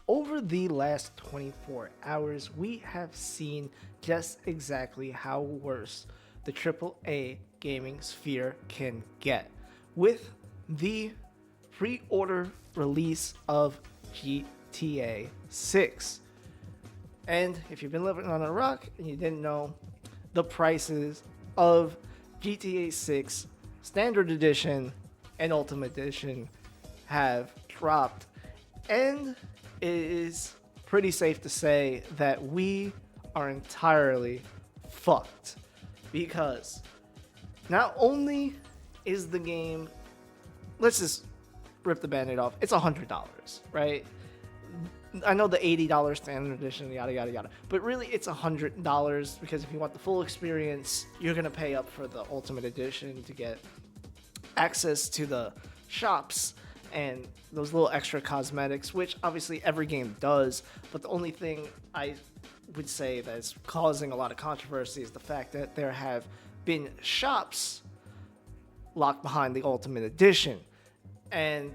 over the last 24 hours, we have seen just exactly how worse the AAA gaming sphere can get with the pre-order release of GTA 6. And if you've been living on a rock and you didn't know, the prices of GTA 6 Standard Edition and Ultimate Edition have dropped. And it is pretty safe to say that we are entirely fucked. Because not only is the game, let's just rip the band-aid off, it's $100, right? I know the $80 standard edition, yada yada yada, but really it's $100 because if you want the full experience, you're gonna pay up for the Ultimate Edition to get access to the shops and those little extra cosmetics, which obviously every game does. But the only thing I would say that's causing a lot of controversy is the fact that there have been shops locked behind the Ultimate Edition, and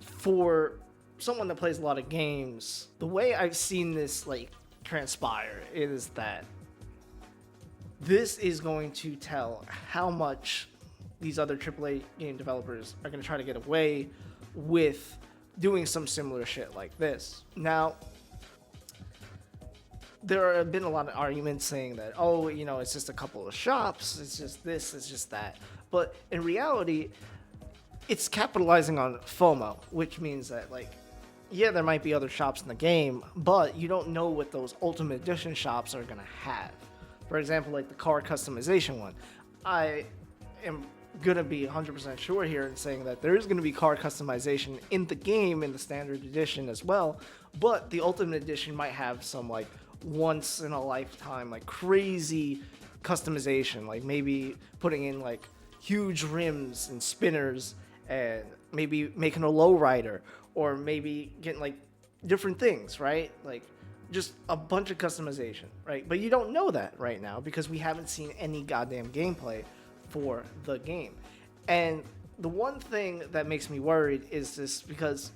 for someone that plays a lot of games, the way I've seen this transpire is that this is going to tell how much these other AAA game developers are going to try to get away with doing some similar shit like this. Now, there have been a lot of arguments saying that, oh, it's just a couple of shops, it's just this, it's just that. But in reality, it's capitalizing on FOMO, which means that, yeah, there might be other shops in the game, but you don't know what those Ultimate Edition shops are going to have. For example, the car customization one. I am going to be 100% sure here in saying that there is going to be car customization in the game in the Standard Edition as well, but the Ultimate Edition might have some, once in a lifetime, crazy customization, maybe putting in, huge rims and spinners and maybe making a lowrider, or maybe getting different things, right? Just a bunch of customization, right? But you don't know that right now because we haven't seen any goddamn gameplay for the game. And the one thing that makes me worried is this, because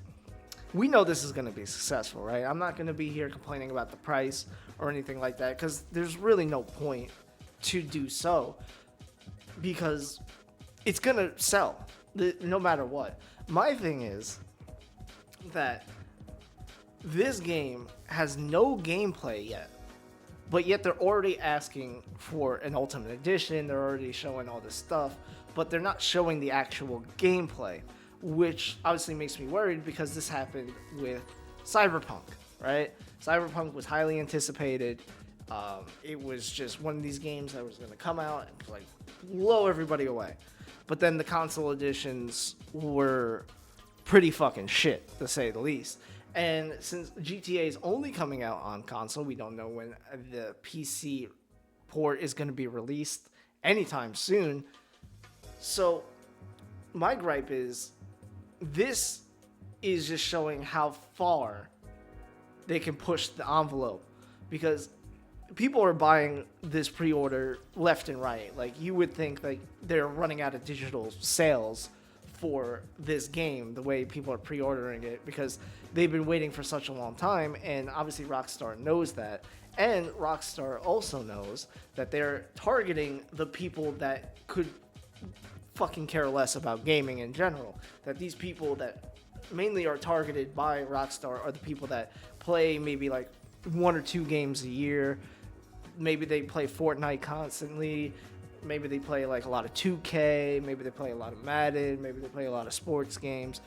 we know this is going to be successful, right? I'm not going to be here complaining about the price or anything like that because there's really no point to do so, because it's going to sell no matter what. My thing is that this game has no gameplay yet, but yet they're already asking for an Ultimate Edition. They're already showing all this stuff, but they're not showing the actual gameplay, which obviously makes me worried because this happened with Cyberpunk, right? Cyberpunk was highly anticipated. It was just one of these games that was going to come out and blow everybody away. But then the console editions were pretty fucking shit, to say the least. And since GTA is only coming out on console, we don't know when the PC port is going to be released anytime soon. So my gripe is this is just showing how far they can push the envelope, because people are buying this pre-order left and right. You would think they're running out of digital sales for this game, the way people are pre-ordering it, because they've been waiting for such a long time, and obviously Rockstar knows that. And Rockstar also knows that they're targeting the people that could fucking care less about gaming in general. That these people that mainly are targeted by Rockstar are the people that play maybe one or two games a year. Maybe they play Fortnite constantly. Maybe they play a lot of 2K. Maybe they play a lot of Madden. Maybe they play a lot of sports games.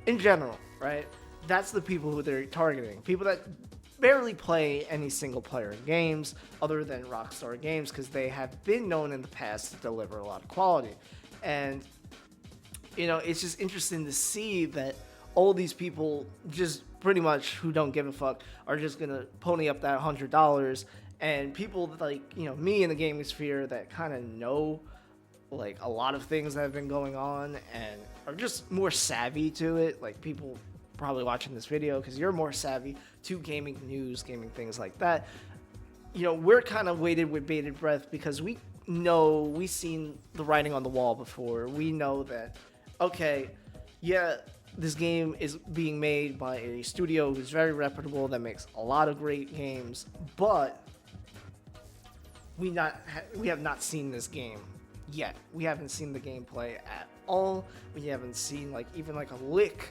In general, right? That's the people who they're targeting. People that barely play any single player games other than Rockstar Games, because they have been known in the past to deliver a lot of quality. And, it's just interesting to see that all these people just pretty much who don't give a fuck are just going to pony up that $100. And people me in the gaming sphere that kind of know a lot of things that have been going on and are just more savvy to it, people probably watching this video because you're more savvy to gaming news, gaming things like that. We're kind of waited with bated breath because we know we've seen the writing on the wall before. We know that, okay, yeah, this game is being made by a studio who's very reputable that makes a lot of great games, but we have not seen this game yet. We haven't seen the gameplay at all. We haven't seen like even like a lick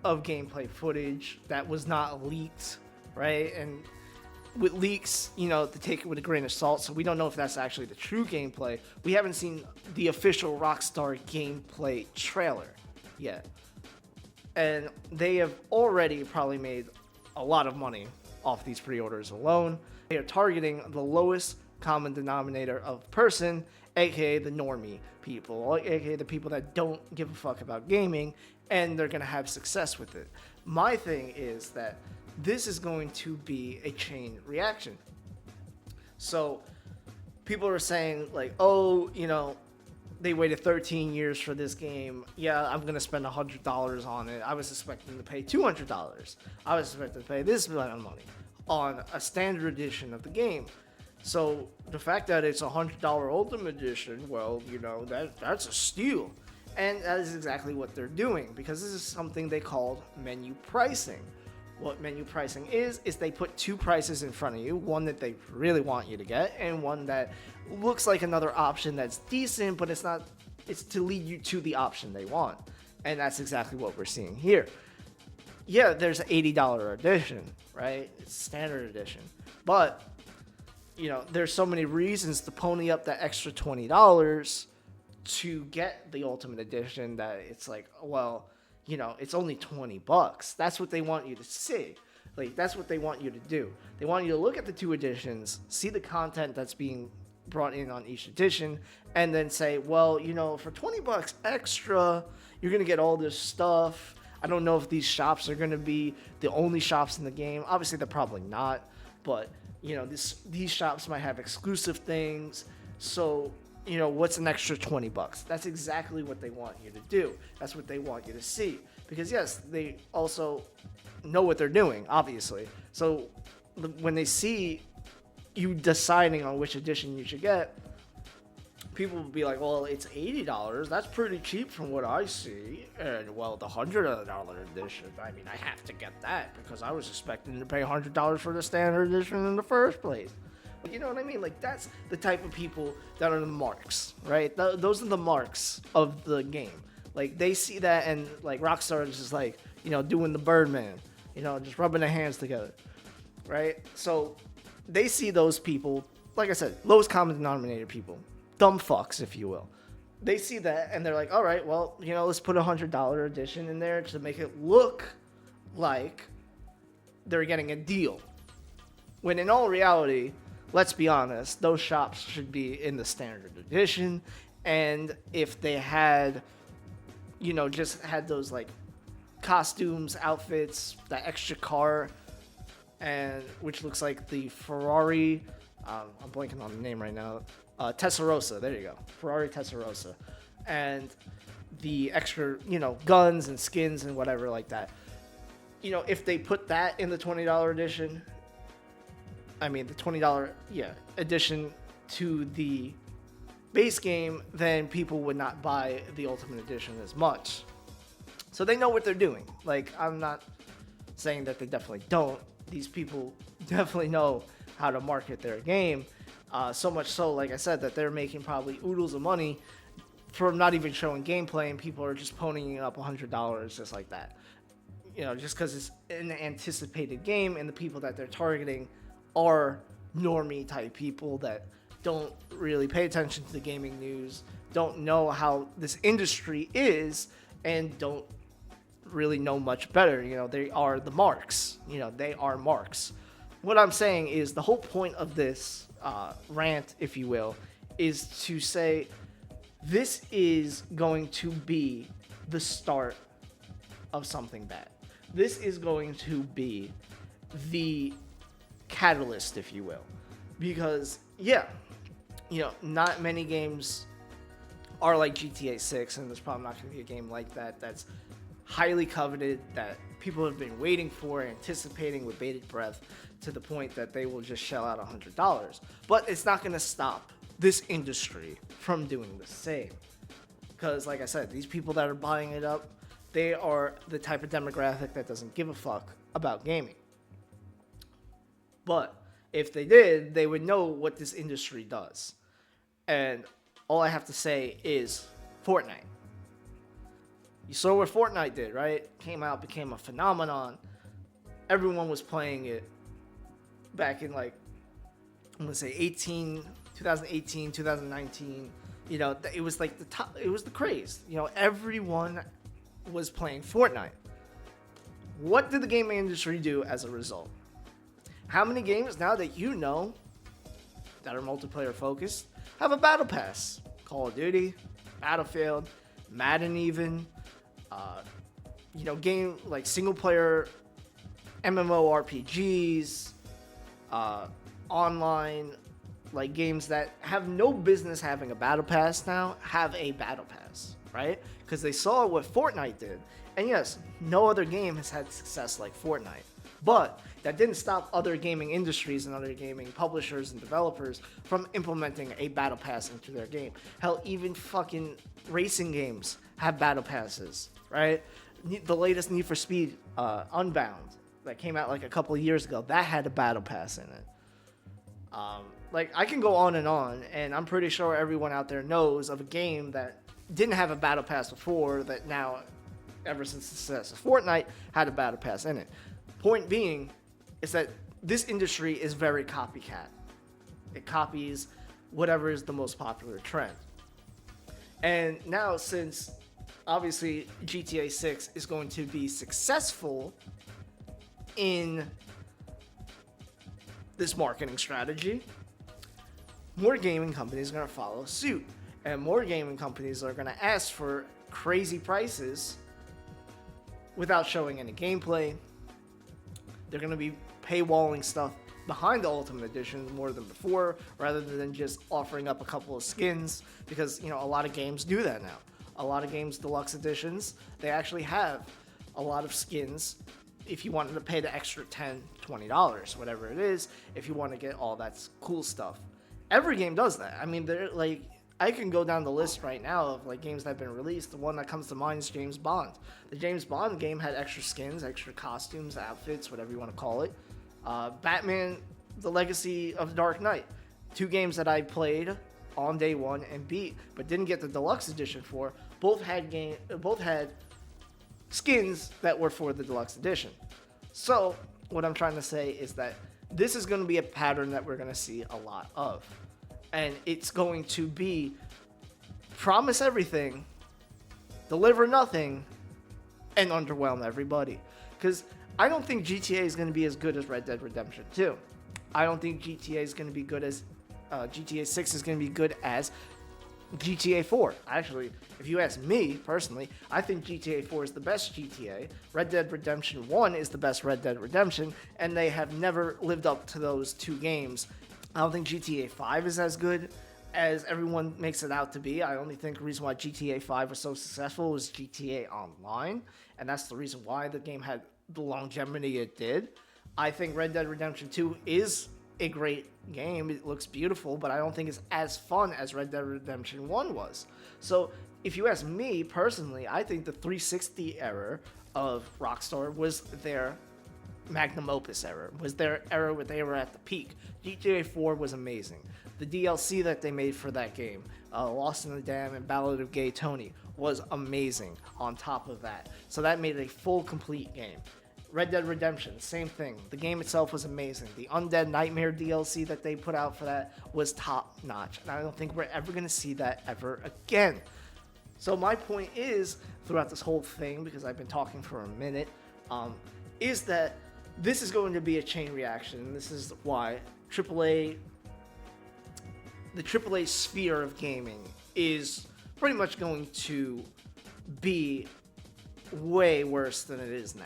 of gameplay footage that was not leaked, right? And with leaks, you know, to take it with a grain of salt, so we don't know if that's actually the true gameplay. We haven't seen the official Rockstar gameplay trailer yet. And they have already probably made a lot of money off these pre-orders alone. They are targeting the lowest common denominator of person, aka the normie people, aka the people that don't give a fuck about gaming, and they're gonna have success with it. My thing is that this is going to be a chain reaction. So people are saying like, oh, you know, they waited 13 years for this game. Yeah, I'm gonna spend $100 on it. I was expecting to pay $200. I was expecting to pay this amount of money on a standard edition of the game. So the fact that it's $100 Ultimate Edition, well, you know, that's a steal. And that is exactly what they're doing, because this is something they called menu pricing. What menu pricing is they put two prices in front of you, one that they really want you to get, and one that looks like another option that's decent, but it's to lead you to the option they want. And that's exactly what we're seeing here. Yeah, there's an $80 edition, right? It's standard edition. But, you know, there's so many reasons to pony up that extra $20 to get the Ultimate Edition that it's like, well, you know, it's only $20. That's what they want you to see. Like, that's what they want you to do. They want you to look at the two editions, see the content that's being brought in on each edition, and then say, well, you know, for $20 extra, you're going to get all this stuff. I don't know if these shops are going to be the only shops in the game. Obviously, they're probably not. But, you know, these shops might have exclusive things. So, you know, what's an extra $20? That's exactly what they want you to do. That's what they want you to see. Because, yes, they also know what they're doing, obviously. So when they see you deciding on which edition you should get, people will be like, well, it's $80. That's pretty cheap from what I see. And, well, the $100 edition, I mean, I have to get that because I was expecting to pay $100 for the standard edition in the first place. You know what I mean? Like, that's the type of people that are the marks, right? Those are the marks of the game. Like, they see that, and, like, Rockstar is just, like, you know, doing the Birdman, you know, just rubbing their hands together, right? So they see those people, like I said, lowest common denominator people, dumb fucks, if you will. They see that, and they're like, all right, well, you know, let's put a $100 edition in there to make it look like they're getting a deal. When in all reality, let's be honest, those shops should be in the standard edition. And if they had, you know, just had those like costumes, outfits, that extra car, and which looks like the Ferrari, I'm blanking on the name right now, Testarossa, there you go, Ferrari Testarossa, and the extra, you know, guns and skins and whatever like that. You know, if they put that in the $20 edition, I mean, the $20 edition to the base game, then people would not buy the Ultimate Edition as much. So they know what they're doing. Like, I'm not saying that they definitely don't. These people definitely know how to market their game. So much so, like I said, that they're making probably oodles of money from not even showing gameplay, and people are just ponying up $100 just like that. You know, just because it's an anticipated game, and the people that they're targeting are normie type people that don't really pay attention to the gaming news, don't know how this industry is, and don't really know much better. You know, they are the marks. You know, they are marks. What I'm saying is the whole point of this rant, if you will, is to say this is going to be the start of something bad. This is going to be the catalyst, if you will, because yeah, you know, not many games are like GTA 6, and there's probably not going to be a game like that that's highly coveted, that people have been waiting for, anticipating with bated breath, to the point that they will just shell out $100. But it's not going to stop this industry from doing the same, because like I said, these people that are buying it up, they are the type of demographic that doesn't give a fuck about gaming. But if they did, they would know what this industry does. And all I have to say is Fortnite. You saw what Fortnite did, right? Came out, became a phenomenon. Everyone was playing it back in like, I'm gonna say 2018, 2019. You know, it was like the top, it was the craze. You know, everyone was playing Fortnite. What did the gaming industry do as a result? How many games now that you know that are multiplayer focused have a battle pass? Call of Duty, Battlefield, Madden even, game like single player MMORPGs, online like games that have no business having a battle pass now have a battle pass, right? Because they saw what Fortnite did. And yes, no other game has had success like Fortnite. But that didn't stop other gaming industries and other gaming publishers and developers from implementing a battle pass into their game. Hell, even fucking racing games have battle passes, right? The latest Need for Speed Unbound that came out like a couple of years ago, that had a battle pass in it. Like, I can go on, and I'm pretty sure everyone out there knows of a game that didn't have a battle pass before that now, ever since the success of Fortnite, had a battle pass in it. Point being is that this industry is very copycat. It copies whatever is the most popular trend. And now, since obviously GTA 6 is going to be successful in this marketing strategy, more gaming companies are going to follow suit. And more gaming companies are going to ask for crazy prices without showing any gameplay. They're going to be paywalling stuff behind the Ultimate Edition more than before, rather than just offering up a couple of skins, because, you know, a lot of games do that now. A lot of games, deluxe editions, they actually have a lot of skins if you wanted to pay the extra $10, $20, whatever it is, if you want to get all that cool stuff. Every game does that. I mean, they're like, I can go down the list right now of like games that have been released. The one that comes to mind is James Bond. The James Bond game had extra skins, extra costumes, outfits, whatever you want to call it. Batman, The Legacy of the Dark Knight. 2 games that I played on day one and beat, but didn't get the deluxe edition for. Both had skins that were for the deluxe edition. So what I'm trying to say is that this is going to be a pattern that we're going to see a lot of. And it's going to be promise everything, deliver nothing, and underwhelm everybody. Because I don't think GTA is going to be as good as Red Dead Redemption 2. I don't think GTA is going to be good as GTA 6 is going to be good as GTA 4. Actually, if you ask me personally, I think GTA 4 is the best GTA. Red Dead Redemption 1 is the best Red Dead Redemption, and they have never lived up to those 2 games. I don't think GTA 5 is as good as everyone makes it out to be. I only think the reason why GTA 5 was so successful was GTA Online, and that's the reason why the game had the longevity it did. I think Red Dead Redemption 2 is a great game. It looks beautiful, but I don't think it's as fun as Red Dead Redemption 1 was. So if you ask me personally, I think the 360 era of Rockstar was their magnum opus era, was their era where they were at the peak. GTA 4 was amazing. The DLC that they made for that game, Lost in the Dam and Ballad of Gay Tony, was amazing on top of that. So that made it a full, complete game. Red Dead Redemption, same thing. The game itself was amazing. The Undead Nightmare DLC that they put out for that was top notch. And I don't think we're ever going to see that ever again. So my point is, throughout this whole thing, because I've been talking for a minute, is that this is going to be a chain reaction. And this is why the AAA sphere of gaming is pretty much going to be way worse than it is now.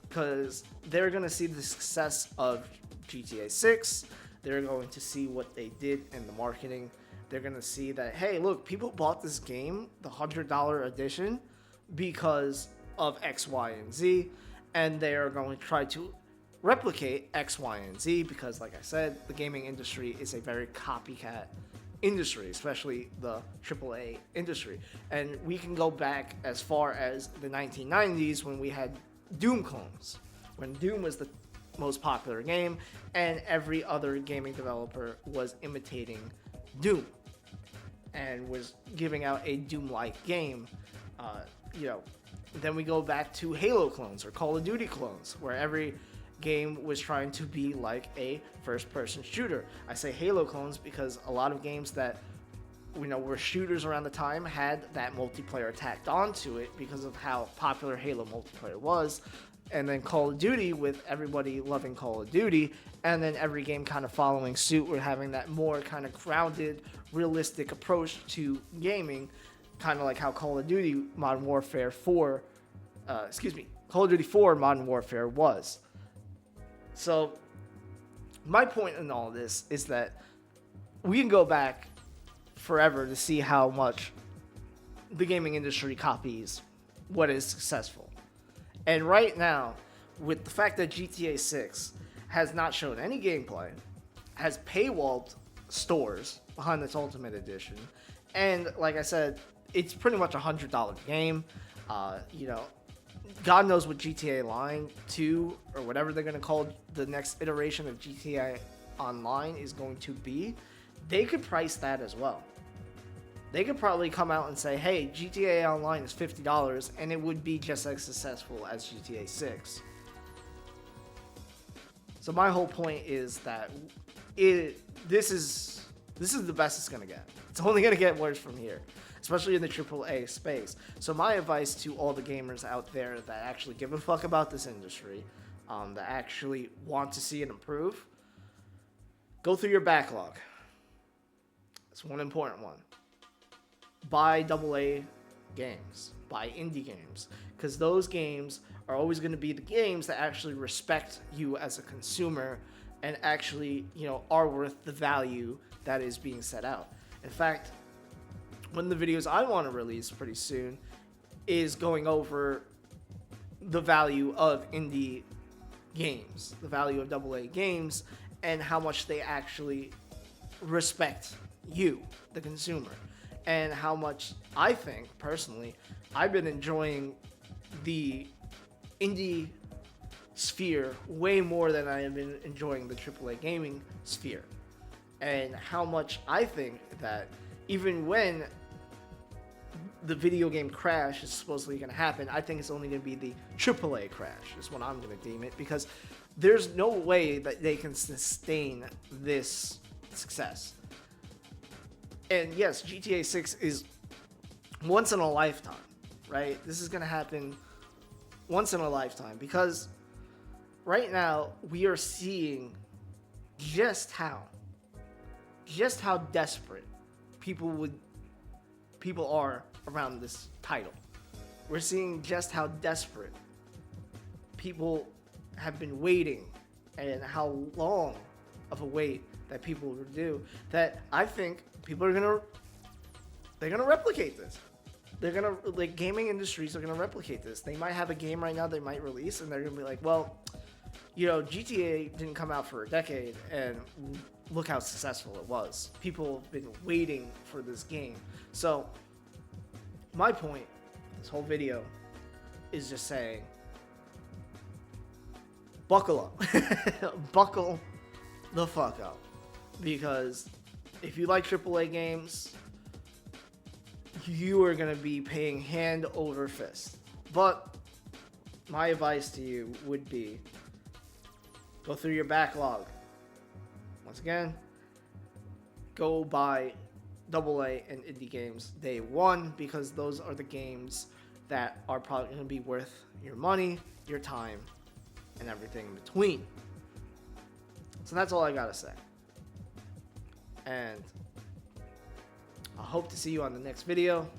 Because they're going to see the success of GTA 6. They're going to see what they did in the marketing. They're going to see that, hey, look, people bought this game, the $100 edition, because of X, Y, and Z. And they are going to try to replicate X, Y, and Z because, like I said, the gaming industry is a very copycat industry, especially the AAA industry. And we can go back as far as the 1990s when we had Doom clones, when Doom was the most popular game and every other gaming developer was imitating Doom and was giving out a Doom-like game. You know, then we go back to Halo clones or Call of Duty clones, where every game was trying to be like a first-person shooter. I say Halo clones because a lot of games that were shooters around the time had that multiplayer tacked onto it because of how popular Halo multiplayer was. And then Call of Duty, with everybody loving Call of Duty, and then every game kind of following suit, we're having that more kind of grounded, realistic approach to gaming, kind of like how Call of Duty Modern Warfare 4, Call of Duty 4 Modern Warfare was. So, my point in all this is that we can go back forever to see how much the gaming industry copies what is successful. And right now, with the fact that GTA 6 has not shown any gameplay, has paywalled stores behind its Ultimate Edition, and like I said, it's pretty much a $100 game. God knows what GTA Line 2 or whatever they're going to call the next iteration of GTA Online is going to be. They could price that as well. They could probably come out and say, hey, GTA Online is $50, and it would be just as successful as GTA 6. So my whole point is that this is the best it's going to get. It's only going to get worse from here, especially in the AAA space. So my advice to all the gamers out there that actually give a fuck about this industry, that actually want to see it improve, go through your backlog. It's one important one. Buy AA games, buy indie games, because those games are always going to be the games that actually respect you as a consumer and actually, are worth the value that is being set out. In fact, one of the videos I want to release pretty soon is going over the value of indie games, the value of AA games, and how much they actually respect you, the consumer. And how much I think, personally, I've been enjoying the indie sphere way more than I have been enjoying the AAA gaming sphere. And how much I think that even when the video game crash is supposedly going to happen, I think it's only going to be the AAA crash, is what I'm going to deem it, because there's no way that they can sustain this success. And yes, GTA 6 is once in a lifetime, right? This is going to happen once in a lifetime because right now we are seeing just how desperate people are around this title. We're seeing just how desperate people have been waiting and how long of a wait that people will do, that I think people are they're gonna replicate this. Gaming industries are gonna replicate this. They might have a game right now they might release, and they're gonna be like, well, GTA didn't come out for a decade, and look how successful it was. People have been waiting for this game. So, my point, this whole video, is just saying, buckle up. Buckle the fuck up. Because if you like AAA games, you are going to be paying hand over fist. But my advice to you would be, go through your backlog. Once again, go buy AA and indie games day one, because those are the games that are probably going to be worth your money, your time, and everything in between. So that's all I got to say. And I hope to see you on the next video.